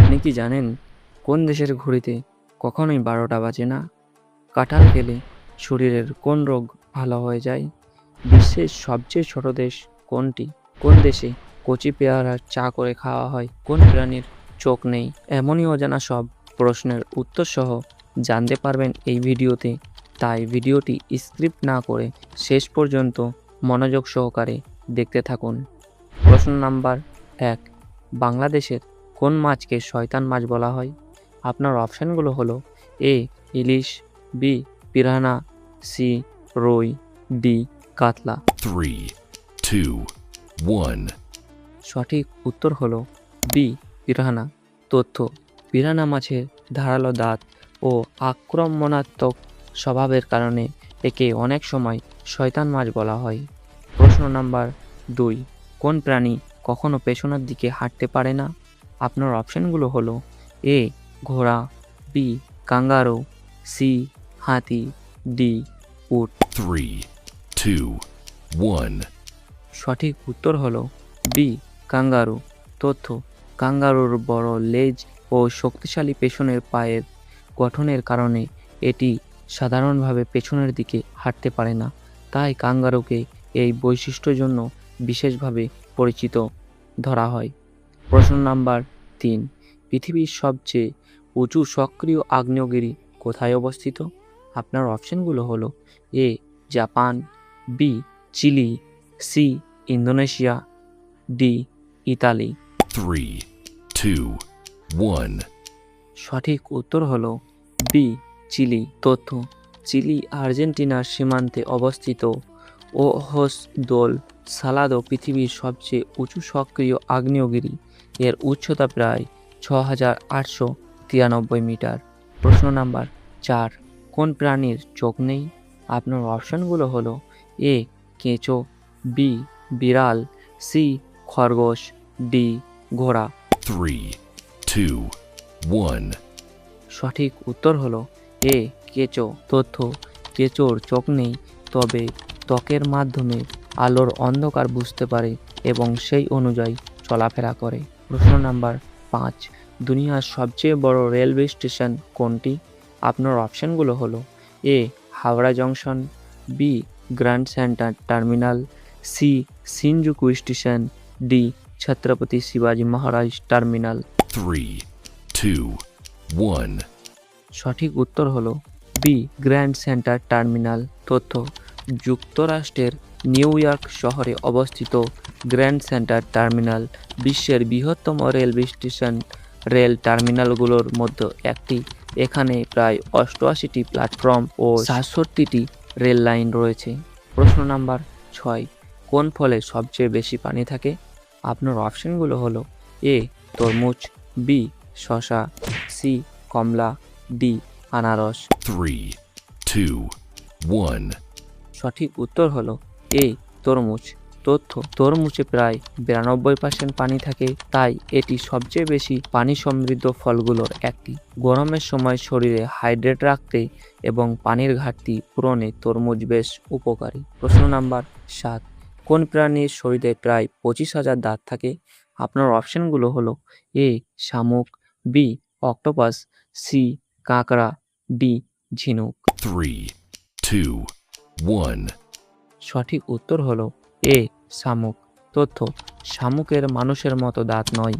আপনি কি জানেন কোন দেশের ঘড়িতে কখনোই 12টা বাজে না? কাঁঠাল খেলে শরীরের কোন রোগ ভালো হয়ে যায়? বিশ্বের সবচেয়ে ছোট দেশ কোনটি? কোন দেশে কচি পেয়ারার চা করে খাওয়া হয়? কোন প্রাণীর চোখ নেই? এমনই অজানা সব প্রশ্নের উত্তর সহ জানতে পারবেন এই ভিডিওতে। তাই ভিডিওটি স্ক্রিপ্ট না করে শেষ পর্যন্ত মনোযোগ সহকারে দেখতে থাকুন। প্রশ্ন নাম্বার 1, বাংলাদেশের কোন মাছকে শয়তান মাছ বলা হয়? আপনার অপশানগুলো হলো এ ইলিশ, বি পিরানা, সি রুই, ডি কাতলা। 3, 2, 1. সঠিক উত্তর হলো বি পিরানা। তথ্য: পিরানা মাছের ধারালো দাঁত ও আক্রমণাত্মক স্বভাবের কারণে একে অনেক সময় শয়তান মাছ বলা হয়। প্রশ্ন নাম্বার 2, কোন প্রাণী কখনো পেছনের দিকে হাঁটতে পারে না? আপনার অপশনগুলো হলো এ ঘোড়া, বি কাঙ্গারু, সি হাতি, ডি উট। 3, 2, 1. সঠিক উত্তর হলো বি কাঙ্গারু। তথ্য: কাঙ্গারুর বড় লেজ ও শক্তিশালী পেছনের পায়ের গঠনের কারণে এটি সাধারণভাবে পেছনের দিকে হাঁটতে পারে না, তাই কাঙ্গারুকে এই বৈশিষ্ট্যের জন্য বিশেষভাবে পরিচিত ধরা হয়। প্রশ্ন নাম্বার 3, পৃথিবীর সবচেয়ে উঁচু সক্রিয় আগ্নেয়গিরি কোথায় অবস্থিত? আপনার অপশনগুলো হলো A Japan, B Chile, C Indonesia, D Italy. 3, 2, 1. সঠিক উত্তর হলো বি চিলি। তথ্য: চিলি আর্জেন্টিনার সীমান্তে অবস্থিত ওহস দোল সালাদো পৃথিবীর সবচেয়ে উঁচু সক্রিয় আগ্নেয়গিরি। এর উচ্চতা প্রায় 6,893 মিটার। প্রশ্ন নাম্বার 4, কোন প্রাণীর চোখ নেই? আপনার অপশনগুলো হলো এ কেঁচো, বি বিড়াল, সি খরগোশ, ডি ঘোড়া। 3, 2, 1. সঠিক উত্তর হলো এ কেঁচো। তথ্য: কেঁচোর চোখ নেই, তবে ত্বকের মাধ্যমে আলোর অন্ধকার বুঝতে পারে এবং সেই অনুযায়ী চলাফেরা করে। প্রশ্ন নাম্বার 5, দুনিয়ার সবচেয়ে বড় রেলওয়ে স্টেশন কোনটি? আপনার অপশনগুলো হলো A Howrah junction, B grand centre terminal, C Shinjuku station, D Chhatrapati শিবাজি মহারাজ টার্মিনাল। 3, 2, 1. সঠিক উত্তর হলো বি গ্র্যান্ড সেন্টার টার্মিনাল। তথ্য: যুক্তরাষ্ট্রের নিউ ইয়র্ক শহরে অবস্থিত গ্র্যান্ড সেন্টার টার্মিনাল বিশ্বের বৃহত্তম রেলওয়ে স্টেশন রেল টার্মিনালগুলোর মধ্যে একটি। এখানে প্রায় 88টি প্ল্যাটফর্ম ও 67টি রেল লাইন রয়েছে। প্রশ্ন নাম্বার 6, কোন ফলে সবচেয়ে বেশি পানি থাকে? আপনার অপশনগুলো হলো এ তরমুজ, বি শসা, সি কমলা, ডি আনারস। 3, 2, 1. সঠিক উত্তর হলো এ তরমুজ। তথ্য: তরমুজে প্রায় 92% পানি থাকে, তাই এটি সবচেয়ে বেশি পানি সমৃদ্ধ ফলগুলোর একটি। গরমের সময় শরীরে হাইড্রেট রাখতে এবং পানির ঘাটতি পূরণে তরমুজ বেশ উপকারী। প্রশ্ন নাম্বার 7, কোন প্রাণীর শরীরে প্রায় 25,000 দাঁত থাকে? আপনার অপশনগুলো হলো এ শামুক, বি অক্টোপাস, সি কাঁকড়া, ডি ঝিনুক। 3, 2, 1. সঠিক উত্তর হলো এ শামুক। তথ্য: শামুকের মানুষের মতো দাঁত নয়,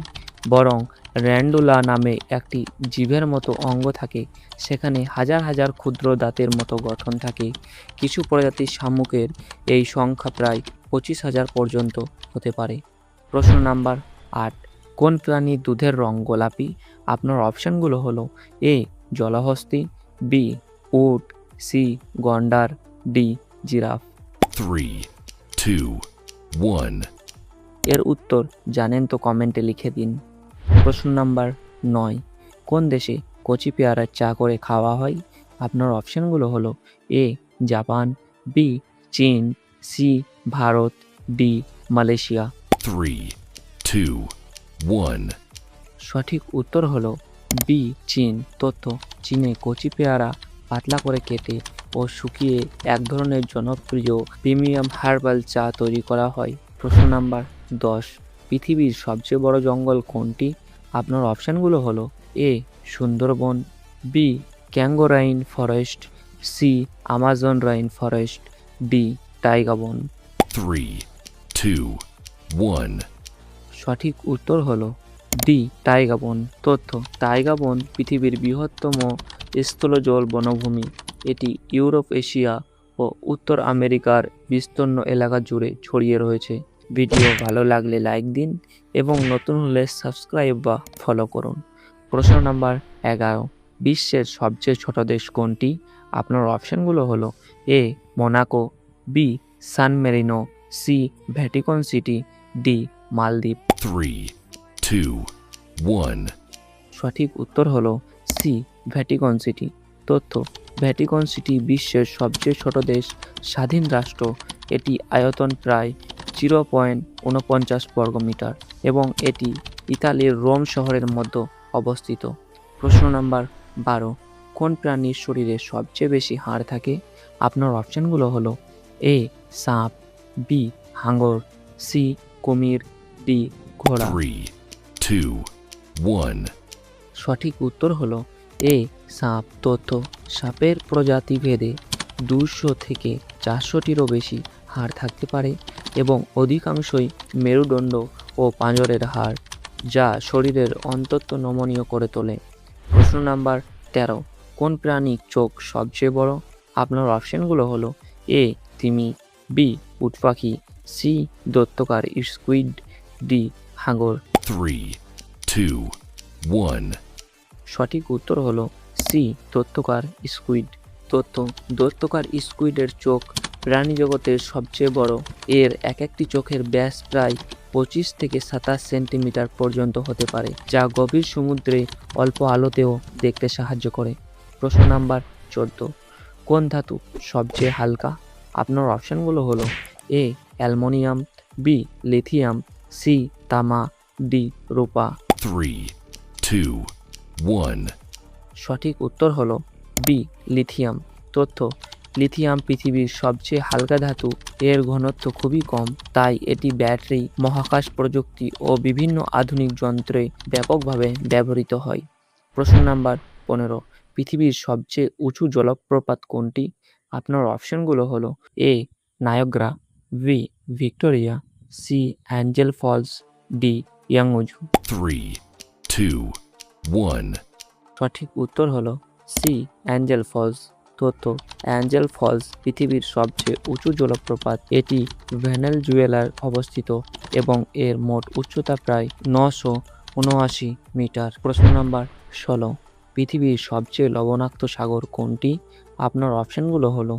বরং র্যান্ডুলা নামে একটি জিভের মতো অঙ্গ থাকে, সেখানে হাজার হাজার ক্ষুদ্র দাঁতের মতো গঠন থাকে। কিছু প্রজাতির শামুকের এই সংখ্যা প্রায় 25,000 পর্যন্ত হতে পারে। প্রশ্ন নাম্বার 8, কোন প্রাণীর দুধের রং গোলাপি? আপনার অপশনগুলো হলো এ জলহস্তী, বি উট, সি গন্ডার, ডি জিরাফ। 3, 2, 1. এর উত্তর জানেন তো কমেন্টে লিখে দিন। প্রশ্ন নাম্বার 9, কোন দেশে কচি পেয়ারার চা করে খাওয়া হয়? আপনার অপশনগুলো হলো এ জাপান, বি চীন, সি ভারত, ডি মালয়েশিয়া। 3, 2, 1. সঠিক উত্তর হলো বি চীন। তথ্য: চীনে কচি পেয়ারা পাতলা করে কেটে ও শুকিয়ে এক ধরনের জনপ্রিয় প্রিমিয়াম হার্বাল চা তৈরি করা হয়। প্রশ্ন নাম্বার 10, পৃথিবীর সবচেয়ে বড় জঙ্গল কোনটি? আপনার অপশানগুলো হলো এ সুন্দরবন, বি ক্যাঙ্গো রাইন ফরেস্ট, সি আমাজন রাইন ফরেস্ট, ডি টাইগা বন। 3, 2, 1. সঠিক উত্তর হলো ডি টাইগা বন। তথ্য: টাইগা বন পৃথিবীর বৃহত্তম স্থলজল বনভূমি। এটি ইউরোপ, এশিয়া ও উত্তর আমেরিকার বিস্তীর্ণ এলাকা জুড়ে ছড়িয়ে রয়েছে। ভিডিও ভালো লাগলে লাইক দিন এবং নতুন হলে সাবস্ক্রাইব বা ফলো করুন। প্রশ্ন নাম্বার 11, বিশ্বের সবচেয়ে ছোট দেশ কোনটি? আপনার অপশানগুলো হলো A Monaco, B San Marino, C Vatican City, D Maldives. 3, 2, 1. সঠিক উত্তর হলো সি ভ্যাটিকান সিটি। তথ্য: ভ্যাটিকান সিটি বিশ্বের সবচেয়ে ছোট দেশ, স্বাধীন রাষ্ট্র। এটি আয়তন প্রায় 0.49 বর্গমিটার এবং এটি ইতালির রোম শহরের মধ্যে অবস্থিত। প্রশ্ন নাম্বার 12, কোন প্রাণীর শরীরে সবচেয়ে বেশি হাড় থাকে? আপনার অপশানগুলো হলো এ সাপ, বি হাঙর, সি কুমির, ডি ঘোড়া। 3, 2, 1. সঠিক উত্তর হলো এ সাপ। তথ্য: সাপের প্রজাতি ভেদে 200 থেকে 400টিরও বেশি হাড় থাকতে পারে এবং অধিকাংশই মেরুদণ্ড ও পাঁজরের হাড়, যা শরীরের অন্তত নমনীয় করে তোলে। প্রশ্ন নাম্বার 13, কোন প্রাণীর চোখ সবচেয়ে বড়? আপনার অপশনগুলো হলো এ তিমি, বি উট পাখি, সি দৈত্যকার স্কুইড, ডি হাঙর। 3, 2, 1. সঠিক উত্তর হলো সি দৈত্যকার স্কুইড। তথ্য: দৈত্যকার স্কুইডের চোখ প্রাণীজগতের সবচেয়ে বড়। এর এক একটি চোখের ব্যাস প্রায় 25 থেকে 27 সেন্টিমিটার পর্যন্ত হতে পারে, যা গভীর সমুদ্রে অল্প আলোতেও দেখতে সাহায্য করে। প্রশ্ন নাম্বার 14, কোন ধাতু সবচেয়ে হালকা? আপনার অপশানগুলো হলো এ অ্যালুমিনিয়াম, বি লিথিয়াম, সি তামা, ডি রূপা। 3, 2, 1. সঠিক উত্তর হলো বি লিথিয়াম। তথ্য: লিথিয়াম পৃথিবীর সবচেয়ে হালকা ধাতু। এর ঘনত্ব খুবই কম, তাই এটি ব্যাটারি, মহাকাশ প্রযুক্তি ও বিভিন্ন আধুনিক যন্ত্রে ব্যাপকভাবে ব্যবহৃত হয়। প্রশ্ন নাম্বার 15, পৃথিবীর সবচেয়ে উঁচু জলপ্রপাত কোনটি? আপনার অপশনগুলো হলো A Niagara, B Victoria, C angel falls, D ইয়াংউজু। 3, 2, 1. সঠিক উত্তর হলো সি অ্যাঞ্জেল ফলস। তথ্য: অ্যাঞ্জেল ফলস পৃথিবীর সবচেয়ে উঁচু জলপ্রপাত। এটি ভেনেজুয়েলায় অবস্থিত এবং এর মোট উচ্চতা প্রায় 979 মিটার। প্রশ্ন নাম্বার 16, পৃথিবীর সবচেয়ে লবণাক্ত সাগর কোনটি? আপনার অপশনগুলো হলো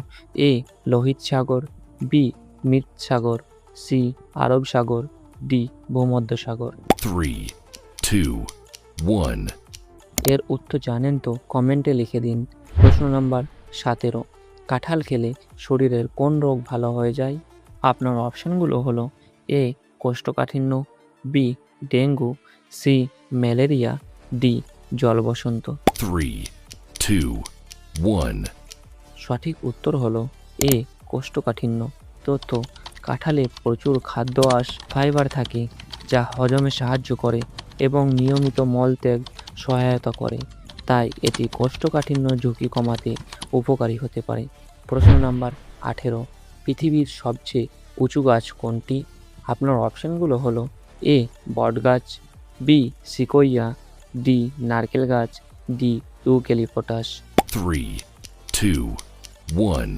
এ লোহিত সাগর, বি মৃত সাগর, সি আরব সাগর, ডি ভূমধ্য সাগর। 3, 2, 1. এর উত্তর জানেন তো কমেন্টে লিখে দিন। প্রশ্ন নাম্বার 17, কাঁঠাল খেলে শরীরের কোন রোগ ভালো হয়ে যায়? আপনার অপশানগুলো হলো এ কোষ্ঠকাঠিন্য, B dengue, C malaria, D জলবসন্ত। 3, 2, 1. সঠিক উত্তর হলো এ কোষ্ঠকাঠিন্য। তথ্য: কাঁঠালে প্রচুর খাদ্য আঁশ, ফাইবার থাকে, যা হজমে সাহায্য করে এবং নিয়মিত মলত্যাগ সহায়তা করে, তাই এটি কোষ্ঠকাঠিন্য ঝুঁকি কমাতে উপকারী হতে পারে। প্রশ্ন নাম্বার 18, পৃথিবীর সবচেয়ে উঁচু গাছ কোনটি? আপনার অপশানগুলো হলো এ বটগাছ, বি সিকোইয়া, ডি নারকেল গাছ, ডি ইউক্যালিপটাস। 3, 2, 1.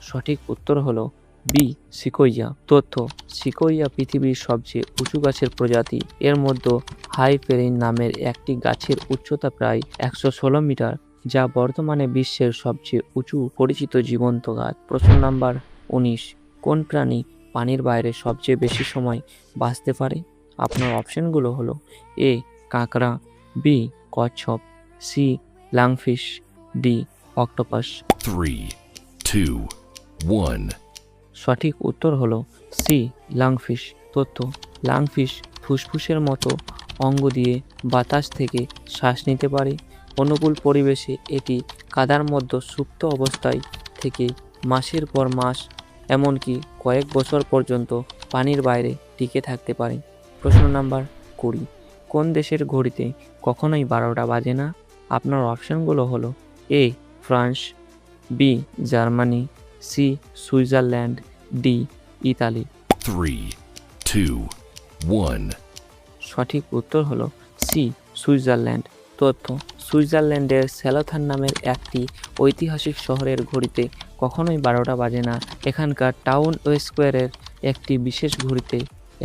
সঠিক উত্তর হলো বি সিকোইয়া। তথ্য: সিকোইয়া পৃথিবীর সবচেয়ে উঁচু গাছের প্রজাতি। এর মধ্যে হাইপেরিন নামের একটি গাছের উচ্চতা প্রায় 116 মিটার, যা বর্তমানে বিশ্বের সবচেয়ে উঁচু পরিচিত জীবন্ত গাছ। প্রশ্ন নাম্বার 19, কোন প্রাণী পানির বাইরে সবচেয়ে বেশি সময় বাঁচতে পারে? আপনার অপশনগুলো হলো এ কাঁকড়া, বি কচ্ছপ, সি লাংফিশ, ডি অক্টোপাস। 3, 2, 1. সঠিক উত্তর হলো সি লাংফিশ। তথ্য: লাংফিশ ফুসফুসের মতো অঙ্গ দিয়ে বাতাস থেকে শ্বাস নিতে পারে। অনুকূল পরিবেশে এটি কাদার মধ্যে সুপ্ত অবস্থায় থেকে মাসের পর মাস, এমনকি কয়েক বছর পর্যন্ত পানির বাইরে টিকে থাকতে পারে। প্রশ্ন নাম্বার 20, কোন দেশের ঘড়িতে কখনোই 12টা বাজে না? আপনার অপশনগুলো হলো A France, B Germany, C Switzerland, D Italy. 3, 2, 1. সঠিক উত্তর হলো সি সুইজারল্যান্ড। তথ্য: সুইজারল্যান্ডের স্যালোথান নামের একটি ঐতিহাসিক শহরের ঘড়িতে কখনোই 12টা বাজে না। এখানকার টাউন স্কোয়ারের একটি বিশেষ ঘড়িতে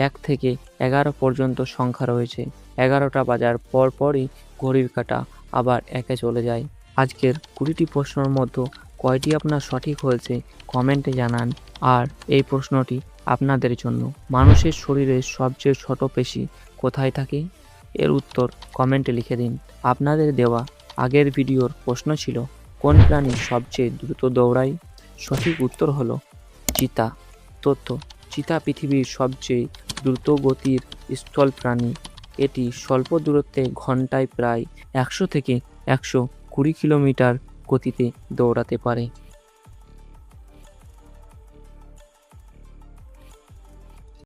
1 থেকে 11 পর্যন্ত সংখ্যা রয়েছে। 11টা বাজার পরপরই ঘড়ির কাঁটা আবার 1-এ চলে যায়। আজকের 20টি প্রশ্নের মধ্যে কয়টি আপনার সঠিক হয়েছে কমেন্টে জানান। আর এই প্রশ্নটি আপনাদের জন্য, মানুষের শরীরের সবচেয়ে ছোট পেশি কোথায় থাকে? এর উত্তর কমেন্টে লিখে দিন। আপনাদের দেওয়া আগের ভিডিওর প্রশ্ন ছিল, কোন প্রাণী সবচেয়ে দ্রুত দৌড়ায়? সঠিক উত্তর হলো চিতা। তথ্য: চিতা পৃথিবীর সবচেয়ে দ্রুত গতির স্থল প্রাণী। এটি স্বল্প দূরত্বে ঘন্টায় প্রায় 100 থেকে 120 কিলোমিটার গতিতে দৌড়াতে পারে।